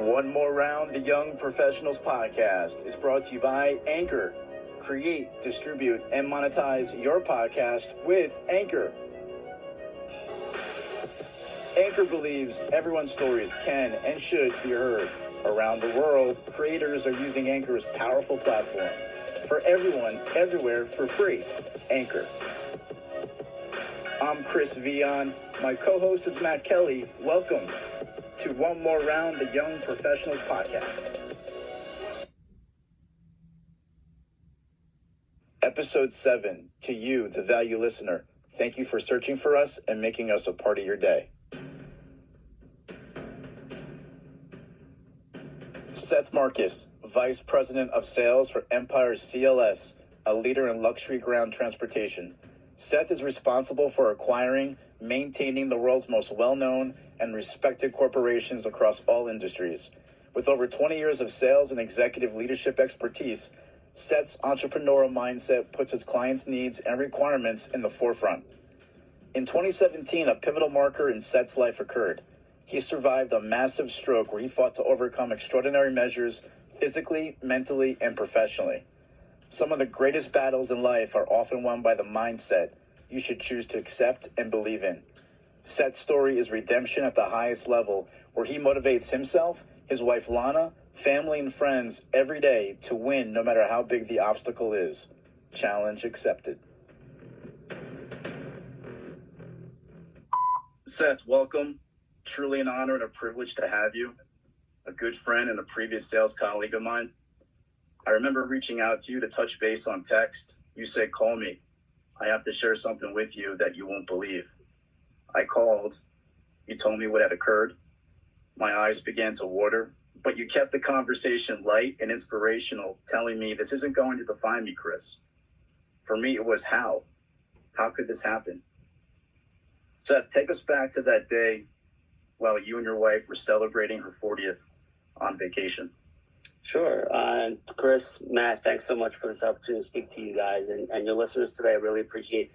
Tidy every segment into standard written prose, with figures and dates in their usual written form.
One More Round, the Young Professionals podcast is brought to you by Anchor. Create, distribute, and monetize your podcast with Anchor. Anchor believes everyone's stories can and should be heard. Around the world, creators are using Anchor's powerful platform. For everyone, everywhere, for free. Anchor. I'm Chris Vion. My co-host is Matt Kelly. Welcome to One More Round, the Young Professionals podcast. Episode 7, to you, the value listener. Thank you for searching for us and making us a part of your day. Seth Marcus, Vice President of Sales for Empire CLS, a leader in luxury ground transportation. Seth is responsible for acquiring, maintaining the world's most well-known and respected corporations across all industries. With over 20 years of sales and executive leadership expertise, Seth's entrepreneurial mindset puts his clients' needs and requirements in the forefront. In 2017, a pivotal marker in Seth's life occurred. He survived a massive stroke where he fought to overcome extraordinary measures physically, mentally, and professionally. Some of the greatest battles in life are often won by the mindset you should choose to accept and believe in. Seth's story is redemption at the highest level, where he motivates himself, his wife Lana, family, and friends every day to win no matter how big the obstacle is. Challenge accepted. Seth, welcome. Truly an honor and a privilege to have you. A good friend and a previous sales colleague of mine. I remember reaching out to you to touch base on text. You said, call me. I have to share something with you that you won't believe. I called. You told me what had occurred. My eyes began to water, but you kept the conversation light and inspirational, telling me this isn't going to define me, Chris. For me, it was how. How could this happen? Seth, take us back to that day while you and your wife were celebrating her 40th on vacation. Sure. Chris, Matt, thanks so much for this opportunity to speak to you guys and your listeners today. I really appreciate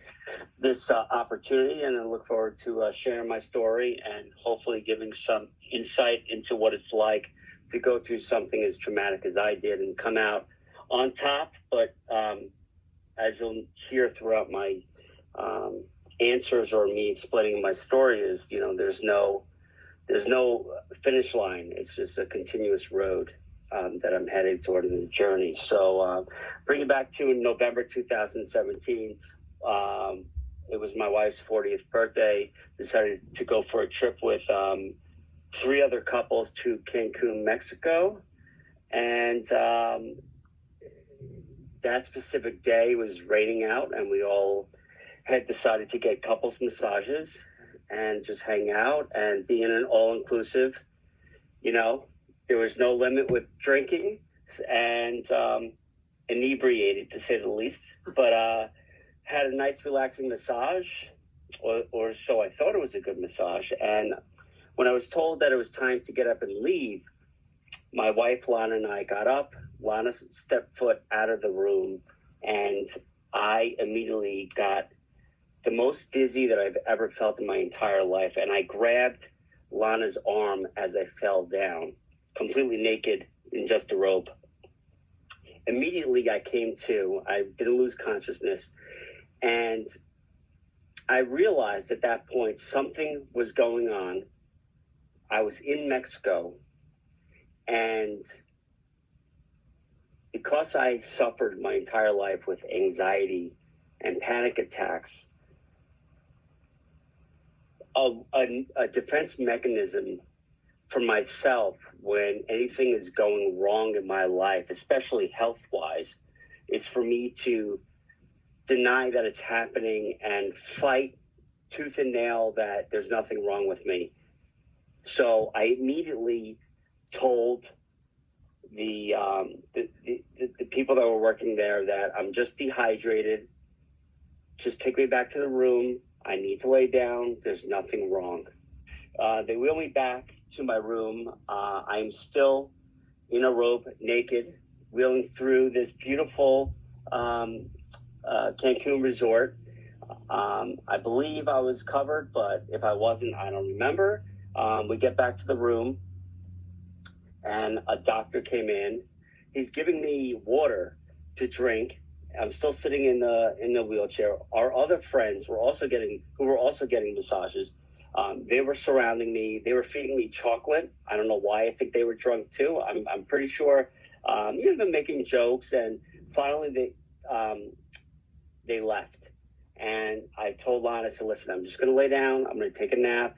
this opportunity, and I look forward to sharing my story and hopefully giving some insight into what it's like to go through something as traumatic as I did and come out on top. But as you'll hear throughout my answers or me explaining my story is, there's no finish line. It's just a continuous road that I'm headed toward in the journey. So bring it back to November 2017. It was my wife's 40th birthday. Decided to go for a trip with 3 other couples to Cancun, Mexico. And that specific day was raining out, and we all had decided to get couples massages and just hang out and be in an all-inclusive. There was no limit with drinking and inebriated, to say the least, but had a nice relaxing massage, or so I thought it was a good massage. And when I was told that it was time to get up and leave, my wife, Lana, and I got up. Lana stepped foot out of the room, and I immediately got the most dizzy that I've ever felt in my entire life. And I grabbed Lana's arm as I fell down, completely naked in just a robe. Immediately I came to. I didn't lose consciousness. And I realized at that point something was going on. I was in Mexico. And because I suffered my entire life with anxiety and panic attacks, a defense mechanism for myself when anything is going wrong in my life, especially health-wise, is for me to deny that it's happening and fight tooth and nail that there's nothing wrong with me. So I immediately told the people that were working there that I'm just dehydrated. Just take me back to the room. I need to lay down. There's nothing wrong. They wheel me back to my room. I'm still in a robe, naked, wheeling through this beautiful Cancun resort. I believe I was covered, but if I wasn't, I don't remember. We get back to the room, and a doctor came in. He's giving me water to drink. I'm still sitting in the wheelchair. Our other friends were also getting massages. They were surrounding me. They were feeding me chocolate. I don't know why. I think they were drunk too. I'm pretty sure. Been making jokes, and finally they left. And I told Lana, I said, listen, I'm just going to lay down. I'm going to take a nap.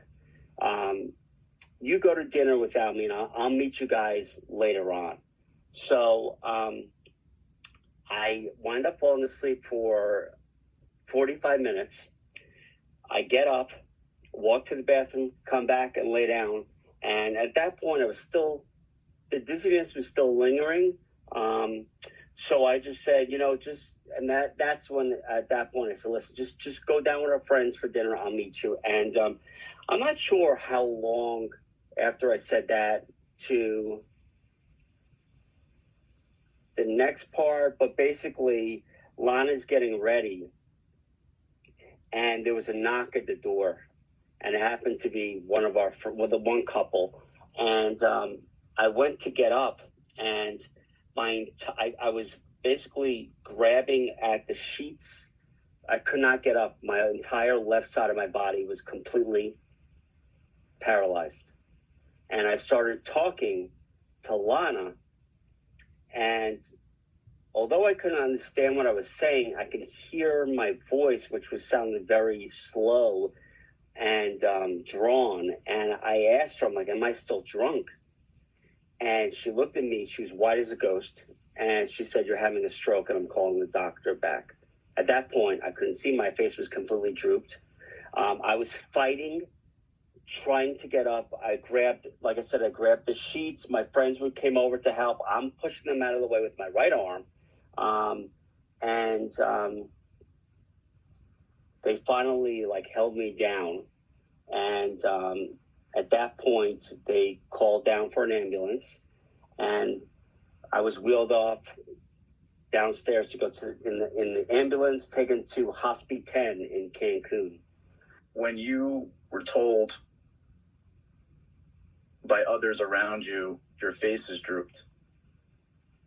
You go to dinner without me, and I'll meet you guys later on. So I wind up falling asleep for 45 minutes. I get up, walk to the bathroom, come back and lay down. And at that point, the dizziness was still lingering. So I just said, that's when at that point I said, listen, just go down with our friends for dinner. I'll meet you. And I'm not sure how long after I said that to the next part, but basically Lana's getting ready and there was a knock at the door, and it happened to be the one couple. And I went to get up, and I was basically grabbing at the sheets. I could not get up. My entire left side of my body was completely paralyzed. And I started talking to Lana, and although I couldn't understand what I was saying, I could hear my voice, which was sounding very slow and drawn. And I asked her, I'm like, am I still drunk? And she looked at me. She was white as a ghost. And she said, you're having a stroke, and I'm calling the doctor back. At that point, I couldn't see. My face was completely drooped. I was fighting, trying to get up. I grabbed the sheets. My friends came over to help. I'm pushing them out of the way with my right arm. And they finally held me down. And at that point, they called down for an ambulance, and I was wheeled off downstairs to go in the ambulance, taken to Hospital 10 in Cancun. When you were told by others around you, your face is drooped,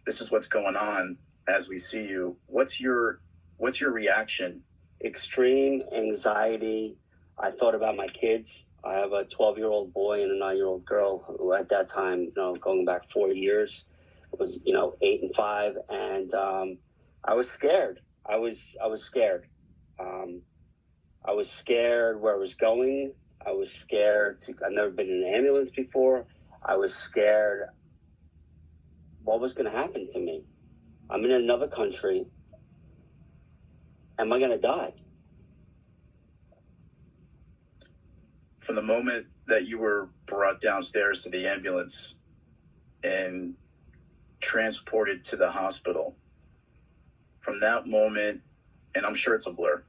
this is what's going on as we see you, what's your reaction? Extreme anxiety. I thought about my kids. I have a 12-year-old boy and a 9-year-old girl who at that time, going back 4 years, was 8 and 5, and I was scared. I was scared. I was scared where I was going. I was scared. I've never been in an ambulance before. I was scared what was going to happen to me. I'm in another country. Am I going to die? From the moment that you were brought downstairs to the ambulance and transported to the hospital, from that moment, and I'm sure it's a blur,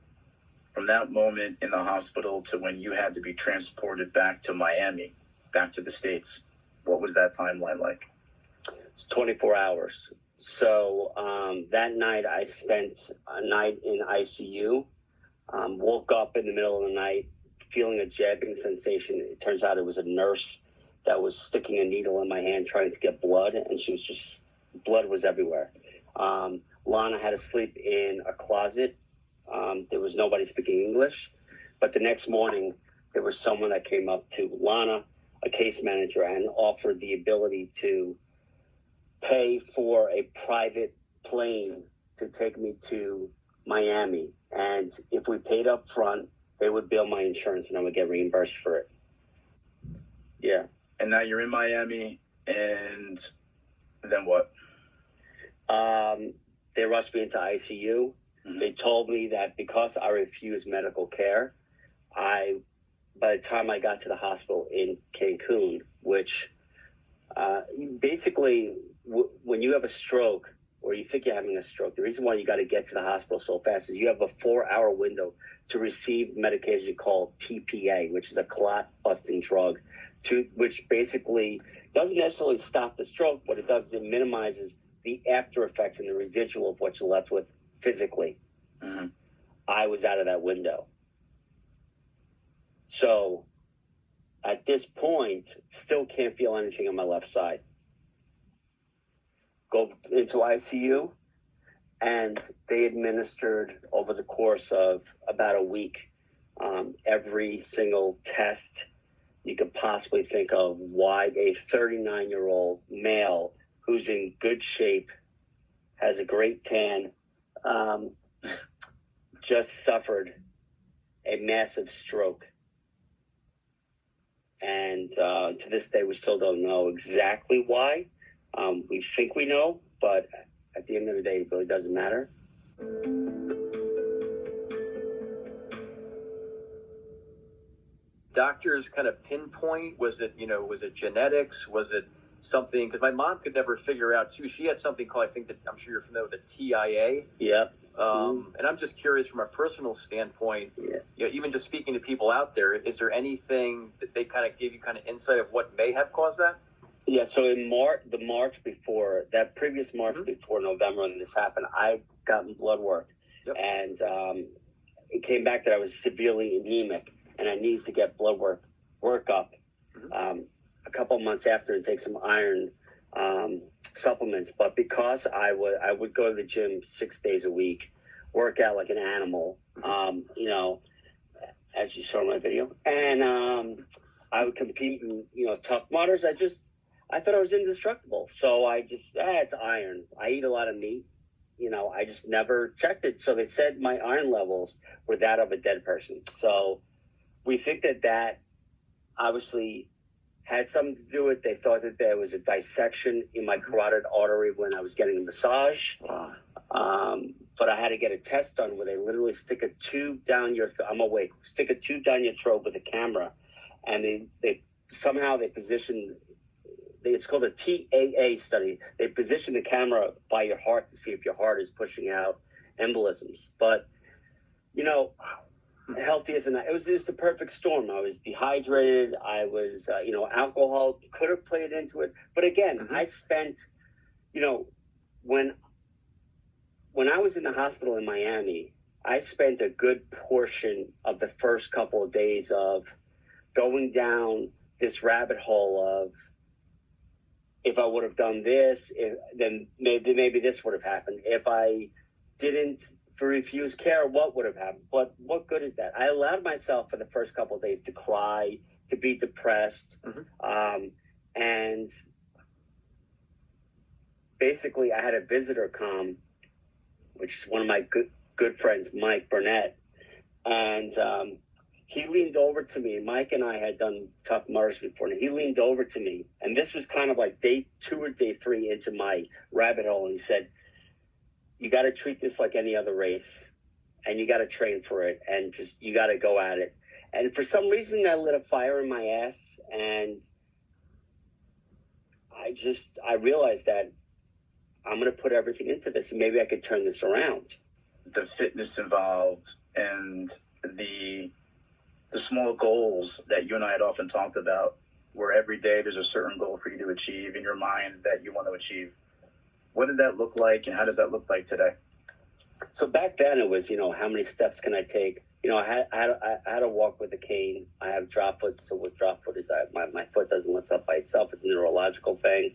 from that moment in the hospital to when you had to be transported back to Miami, back to the States, what was that timeline like? It's 24 hours. So that night I spent a night in ICU, woke up in the middle of the night feeling a jabbing sensation. It turns out it was a nurse that was sticking a needle in my hand trying to get blood, and blood was everywhere. Lana had to sleep in a closet. There was nobody speaking English, but the next morning there was someone that came up to Lana, a case manager, and offered the ability to pay for a private plane to take me to Miami. And if we paid up front, they would bill my insurance and I would get reimbursed for it. Yeah. And now you're in Miami, and then what? They rushed me into ICU. Mm-hmm. They told me that because I refused medical care, by the time I got to the hospital in Cancun, which basically when you have a stroke or you think you're having a stroke, the reason why you got to get to the hospital so fast is you have a 4-hour window to receive medication called TPA, which is a clot-busting drug, which basically doesn't necessarily stop the stroke. What it does is it minimizes the after effects and the residual of what you're left with physically. Mm-hmm. I was out of that window. So at this point, still can't feel anything on my left side. go into ICU, and they administered over the course of about a week every single test you could possibly think of why a 39-year-old male who's in good shape, has a great tan, just suffered a massive stroke. And to this day, we still don't know exactly why. We think we know, but at the end of the day, it really doesn't matter. Doctors kind of pinpoint, was it genetics? Was it something? Because my mom could never figure out too. She had something called, I think that I'm sure you're familiar with, the TIA. Yeah. And I'm just curious from a personal standpoint, even just speaking to people out there, is there anything that they kind of give you kind of insight of what may have caused that? Yeah, so in the March before, that previous March before November when this happened, I got blood work. Yep. And it came back that I was severely anemic and I needed to get blood work up. A couple of months after and take some iron supplements. But because I would go to the gym 6 days a week, work out like an animal, as you saw in my video, and I would compete in Tough Mudders. I thought I was indestructible. So I just, it's iron. I eat a lot of meat. I just never checked it. So they said my iron levels were that of a dead person. So we think that obviously had something to do with it. They thought that there was a dissection in my carotid artery when I was getting a massage. But I had to get a test done where they literally stick a tube down your I'm awake, stick a tube down your throat with a camera. And they somehow they positioned, it's called a TAA study. They position the camera by your heart to see if your heart is pushing out embolisms. But, healthy as it was just the perfect storm. I was dehydrated. I was, alcohol could have played into it. But again, I spent, when I was in the hospital in Miami, I spent a good portion of the first couple of days of going down this rabbit hole of, if I would have done this, then maybe this would have happened. If I didn't refuse care, what would have happened? But what good is that? I allowed myself for the first couple of days to cry, to be depressed, and basically I had a visitor come, which is one of my good friends, Mike Burnett, and he leaned over to me. Mike and I had done Tough Mudders before, and he leaned over to me, and this was kind of like day 2 or day 3 into my rabbit hole, and he said, you got to treat this like any other race, and you got to train for it, and just you got to go at it. And for some reason, that lit a fire in my ass, and I realized that I'm going to put everything into this, and maybe I could turn this around. The fitness involved and the small goals that you and I had often talked about, where every day there's a certain goal for you to achieve in your mind that you want to achieve. What did that look like, and how does that look like today? So back then it was, how many steps can I take? I had to walk with a cane. I have drop foot, so what drop foot is, my foot doesn't lift up by itself. It's a neurological thing.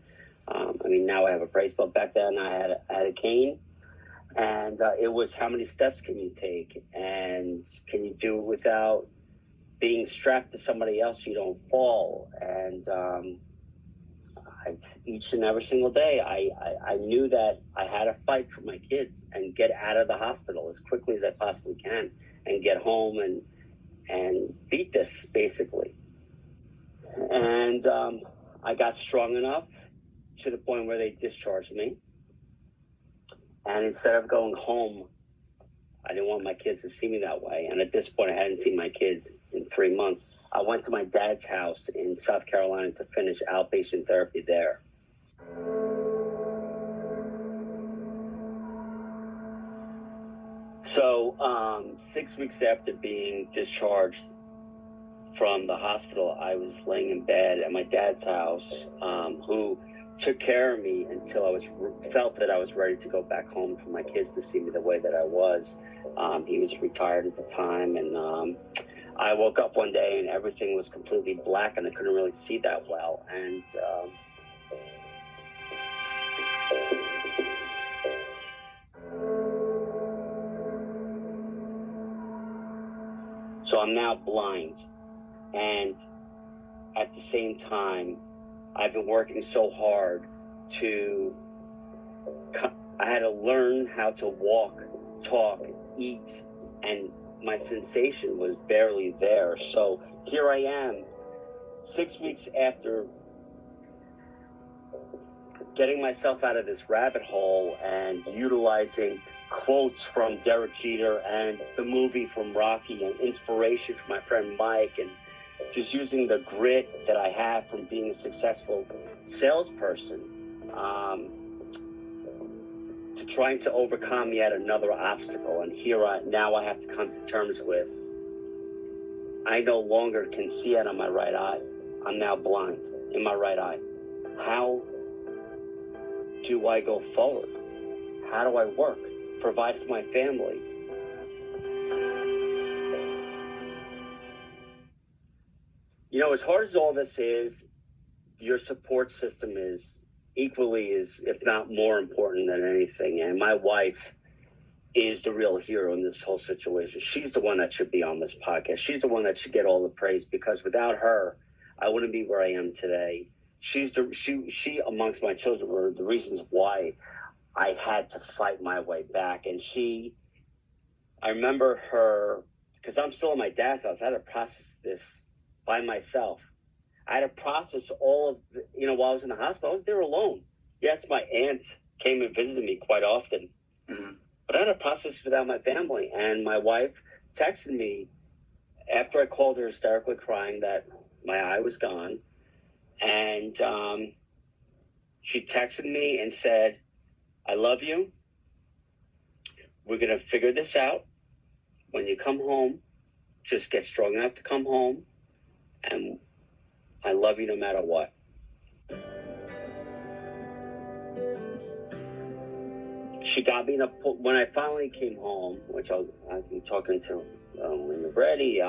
Now I have a brace, but back then I had a cane, and it was how many steps can you take, and can you do it without being strapped to somebody else so you don't fall. And each and every single day, I knew that I had to fight for my kids and get out of the hospital as quickly as I possibly can and get home and beat this, basically. And I got strong enough to the point where they discharged me. And instead of going home, I didn't want my kids to see me that way. And at this point, I hadn't seen my kids in 3 months. I went to my dad's house in South Carolina to finish outpatient therapy there. So 6 weeks after being discharged from the hospital, I was laying in bed at my dad's house, who took care of me until I felt that I was ready to go back home for my kids to see me the way that I was. He was retired at the time, and I woke up one day and everything was completely black and I couldn't really see that well. And So I'm now blind. And at the same time, I've been working so hard I had to learn how to walk, talk, eat, and my sensation was barely there. So here I am, 6 weeks after getting myself out of this rabbit hole and utilizing quotes from Derek Jeter and the movie from Rocky and inspiration from my friend Mike, and just using the grit that I have from being a successful salesperson to trying to overcome yet another obstacle. And now I have to come to terms with, I no longer can see out of my right eye. I'm now blind in my right eye. How do I go forward? How do I work, provide for my family? You know, as hard as all this is, your support system is equally, if not more important than anything. And my wife is the real hero in this whole situation. She's the one that should be on this podcast. She's the one that should get all the praise, because without her, I wouldn't be where I am today. She amongst my children were the reasons why I had to fight my way back. And I remember her, because I'm still in my dad's house. I had to process this by myself. I had to process all of while I was in the hospital, I was there alone. Yes, my aunt came and visited me quite often, but I had to process without my family. And my wife texted me after I called her hysterically crying that my eye was gone. And she texted me and said, I love you. We're going to figure this out. When you come home, just get strong enough to come home. And I love you no matter what. She got me when I finally came home, which I'll be talking to when you're ready.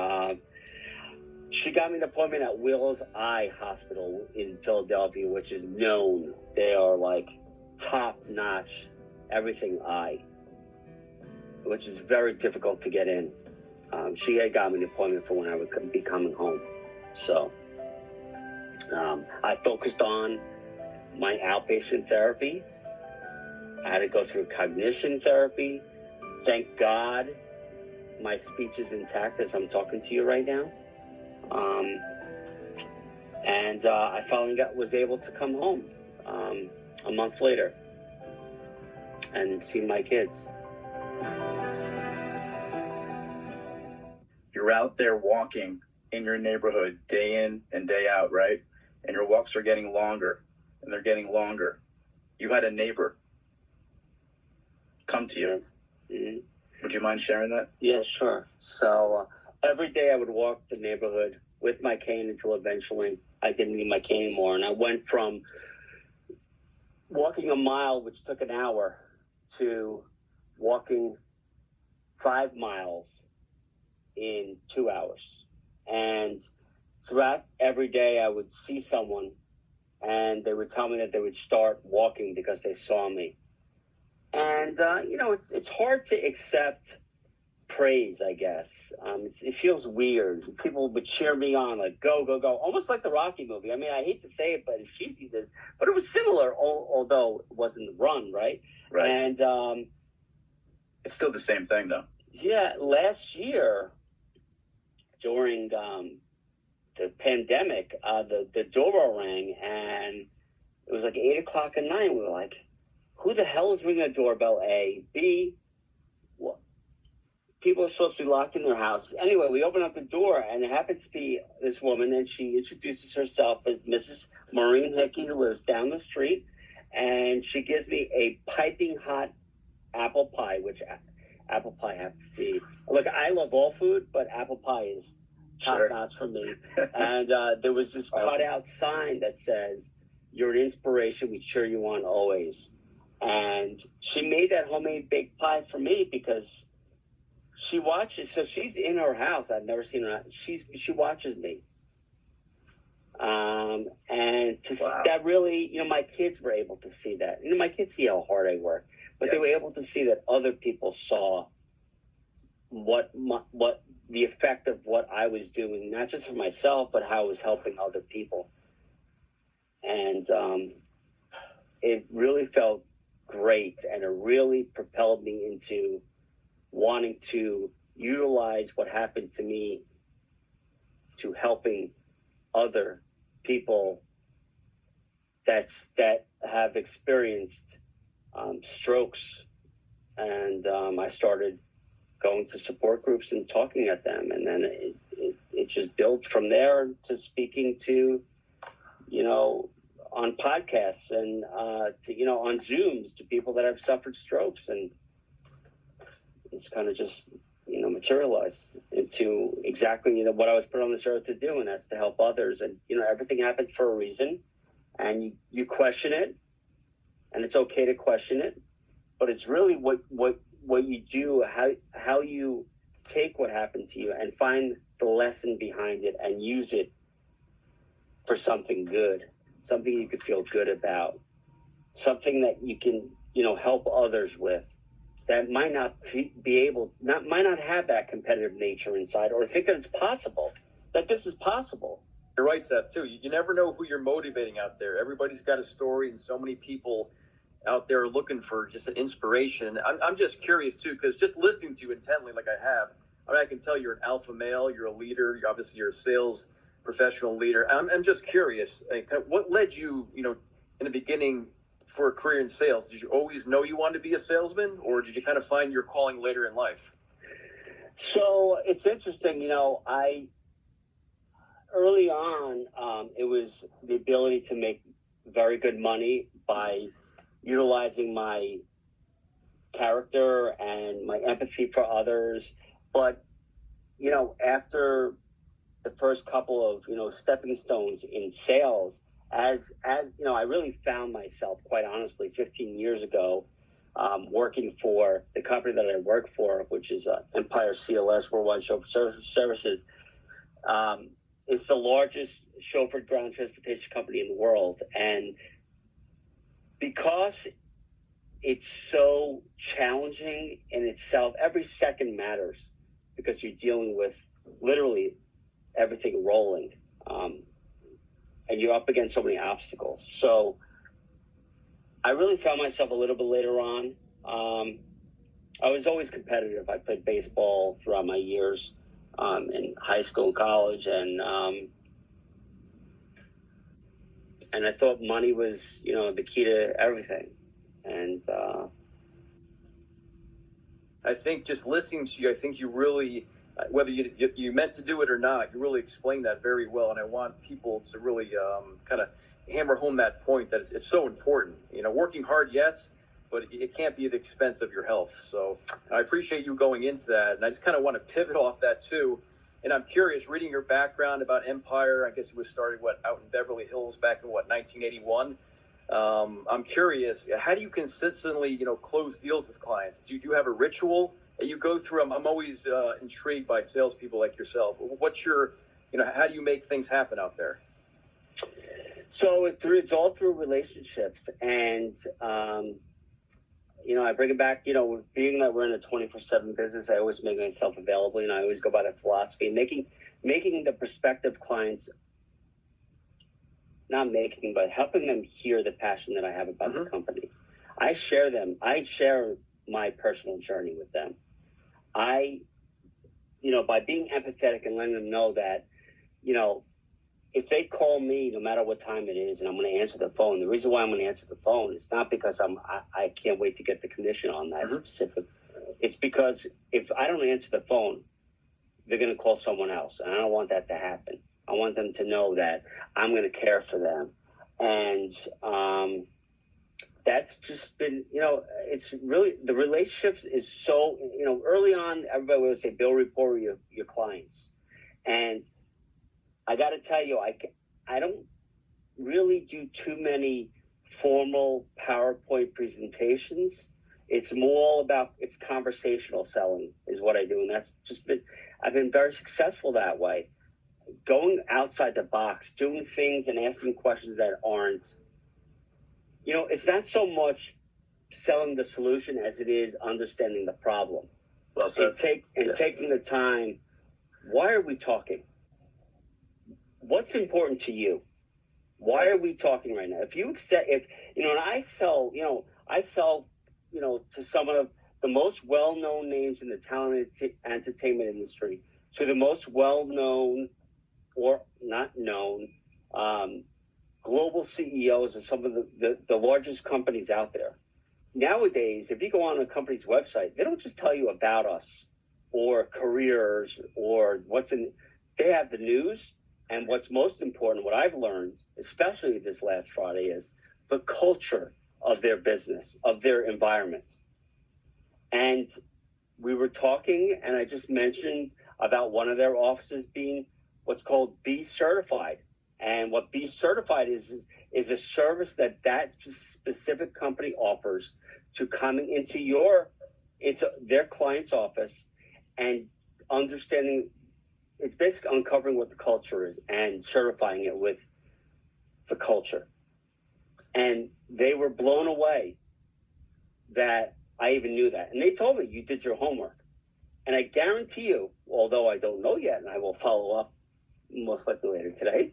She got me an appointment at Will's Eye Hospital in Philadelphia, which is known. They are like top-notch, everything eye, which is very difficult to get in. She had got me an appointment for when I would be coming home. So I focused on my outpatient therapy. I had to go through cognition therapy. Thank God my speech is intact as I'm talking to you right now. And I finally was able to come home a month later and see my kids. You're out there walking in your neighborhood day in and day out, right? And your walks are getting longer, and they're getting longer. You had a neighbor come to you. Mm-hmm. Would you mind sharing that? Yeah, sure. So every day I would walk the neighborhood with my cane until eventually I didn't need my cane anymore. And I went from walking a mile, which took an hour, to walking 5 miles in 2 hours. And throughout every day I would see someone and they would tell me that they would start walking because they saw me. And, it's hard to accept praise, I guess. It feels weird. People would cheer me on, like, go, go, go, almost like the Rocky movie. I mean, I hate to say it, but it's cheesy, but it was similar, although it wasn't Run, right? Right. And it's still the same thing, though. Yeah, last year, during the pandemic, the doorbell rang, and it was like 8 o'clock at night. We were like, who the hell is ringing a doorbell, A? B, what? People are supposed to be locked in their house. Anyway, we open up the door, and it happens to be this woman, and she introduces herself as Mrs. Maureen Hickey, who lives down the street, and she gives me a piping hot apple pie, which apple pie, I have to see. Look, I love all food, but apple pie is top-notch for me. And there was this cutout sign that says, you're an inspiration, we cheer you on always. And she made that homemade baked pie for me because she watches. So she's in her house. I've never seen her. She watches me. And that really, my kids were able to see that. My kids see how hard I work, but they were able to see that other people saw what the effect of what I was doing, not just for myself, but how it was helping other people. And it really felt great, and it really propelled me into wanting to utilize what happened to me to helping other people that have experienced strokes. And I started going to support groups and talking at them, and then it just built from there to speaking to, on podcasts and to, on Zooms to people that have suffered strokes, and it's kind of just materialized into exactly what I was put on this earth to do, and that's to help others. And everything happens for a reason, and you question it, and it's okay to question it, but it's really what you do, how you take what happened to you and find the lesson behind it and use it for something good, something you could feel good about, something that you can help others with, that might not might not have that competitive nature inside, or think that it's possible, that this is possible. You're right, Seth, too. You never know who you're motivating out there. Everybody's got a story, and so many people out there looking for just an inspiration. I'm just curious, too, because just listening to you intently like I have, I can tell you're an alpha male, you're a leader, you're a sales professional leader. I'm just curious, what led you, in the beginning for a career in sales? Did you always know you wanted to be a salesman, or did you kind of find your calling later in life? So it's interesting, early on, it was the ability to make very good money by utilizing my character and my empathy for others. But, after the first couple of, stepping stones in sales, as I really found myself, quite honestly, 15 years ago, working for the company that I work for, which is Empire CLS, Worldwide Chauffeur Services. It's the largest chauffeur ground transportation company in the world. And because it's so challenging in itself, every second matters, because you're dealing with literally everything rolling. And you're up against so many obstacles. So I really found myself a little bit later on. I was always competitive. I played baseball throughout my years in high school and college, and I thought money was, the key to everything. And I think just listening to you, I think you really, whether you meant to do it or not, you really explained that very well. And I want people to really kind of hammer home that point, that it's so important. Working hard, yes, but it can't be at the expense of your health. So I appreciate you going into that. And I just kind of want to pivot off that too. And I'm curious, reading your background about Empire, I guess it was started, out in Beverly Hills back in 1981? I'm curious, how do you consistently, close deals with clients? Do you have a ritual that you go through? I'm always intrigued by salespeople like yourself. What's your, how do you make things happen out there? So it's all through relationships. And, I bring it back, being that we're in a 24/7 business, I always make myself available. I always go by the philosophy, making the prospective clients, not making, but helping them hear the passion that I have about the company. I share my personal journey with them. By being empathetic and letting them know that, if they call me, no matter what time it is, and I'm going to answer the phone, the reason why I'm going to answer the phone is not because I can't wait to get the commission on that specific. It's because if I don't answer the phone, they're going to call someone else, and I don't want that to happen. I want them to know that I'm going to care for them. And that's just been, it's really, the relationships is so, early on, everybody would say, bill report your clients. And I got to tell you, I don't really do too many formal PowerPoint presentations. It's more about, it's conversational selling is what I do. And that's just I've been very successful that way. Going outside the box, doing things and asking questions that aren't, it's not so much selling the solution as it is understanding the problem. Well said. Taking the time Why are we talking? What's important to you? Why are we talking right now? If you accept, and I sell, to some of the most well-known names in the talent entertainment industry, to the most well-known or not known global CEOs of some of the largest companies out there. Nowadays, if you go on a company's website, they don't just tell you about us or careers or they have the news. And what's most important, what I've learned, especially this last Friday, is the culture of their business, of their environment. And we were talking, and I just mentioned about one of their offices being what's called B certified. And what B certified is a service that specific company offers to coming into their client's office and understanding. It's basically uncovering what the culture is and certifying it with the culture. And they were blown away that I even knew that. And they told me, you did your homework. And I guarantee you, although I don't know yet, and I will follow up most likely later today,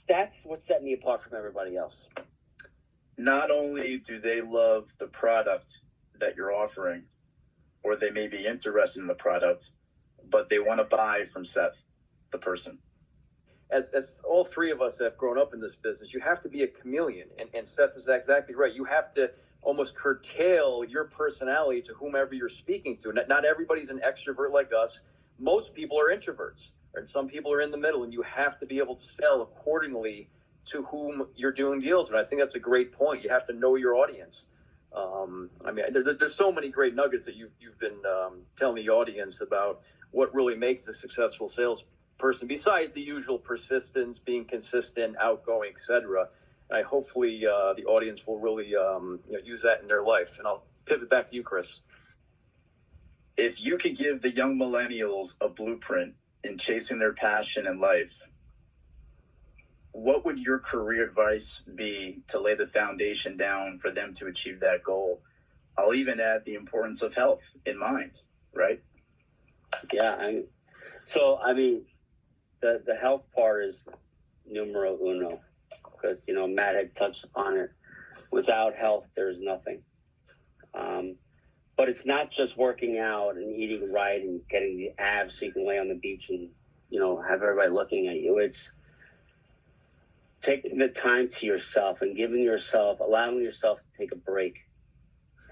that's what set me apart from everybody else. Not only do they love the product that you're offering, or they may be interested in the product, but they want to buy from Seth, the person. As all three of us have grown up in this business, you have to be a chameleon. And Seth is exactly right. You have to almost curtail your personality to whomever you're speaking to. Not everybody's an extrovert like us. Most people are introverts, and some people are in the middle, and you have to be able to sell accordingly to whom you're doing deals. And I think that's a great point. You have to know your audience. There's so many great nuggets that you've been telling the audience about what really makes a successful salesperson, besides the usual persistence, being consistent, outgoing, etc. And hopefully the audience will really use that in their life. And I'll pivot back to you, Chris. If you could give the young millennials a blueprint in chasing their passion in life, what would your career advice be to lay the foundation down for them to achieve that goal? I'll even add the importance of health in mind, right? Yeah. The health part is numero uno, because, Matt had touched upon it. Without health, there's nothing. But it's not just working out and eating right and getting the abs so you can lay on the beach and, have everybody looking at you. It's taking the time to yourself and allowing yourself to take a break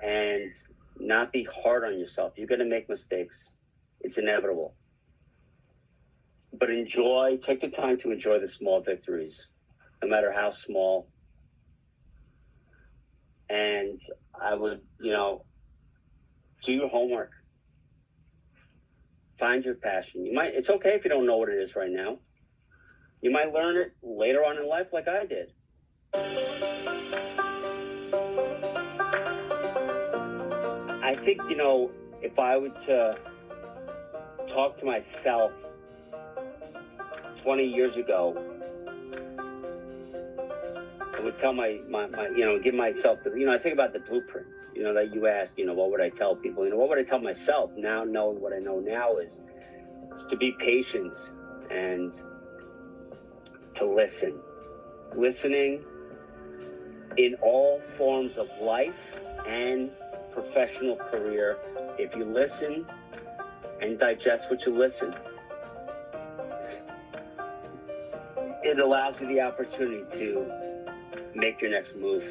and not be hard on yourself. You're going to make mistakes. It's inevitable. But take the time to enjoy the small victories, no matter how small. And I would, do your homework. Find your passion. It's okay if you don't know what it is right now. You might learn it later on in life like I did. I think, if I were to talk to myself 20 years ago, I would tell give myself I think about the blueprints, that you asked, what would I tell people? What would I tell myself now, knowing what I know now is to be patient and to listen. Listening in all forms of life and professional career. If you listen and digest what you listen, it allows you the opportunity to make your next move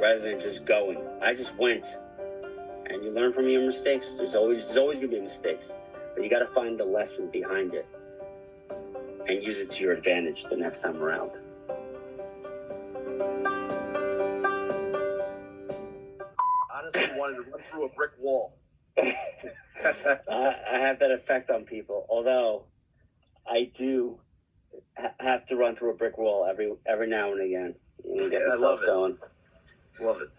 rather than just going. I just went, and you learn from your mistakes. There's always going to be mistakes, but you got to find the lesson behind it and use it to your advantage the next time around. Honestly, wanted to run through a brick wall. I have that effect on people, although I do have to run through a brick wall every now and again. Get myself going. Love it.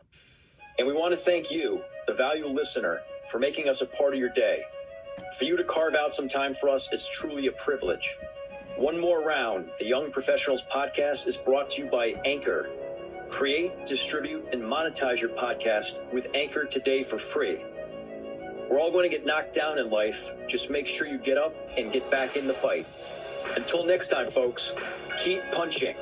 And we want to thank you, the valuable listener, for making us a part of your day. For you to carve out some time for us is truly a privilege. One more round, the Young Professionals Podcast is brought to you by Anchor. Create, distribute, and monetize your podcast with Anchor today for free. We're all going to get knocked down in life. Just make sure you get up and get back in the fight. Until next time, folks, keep punching.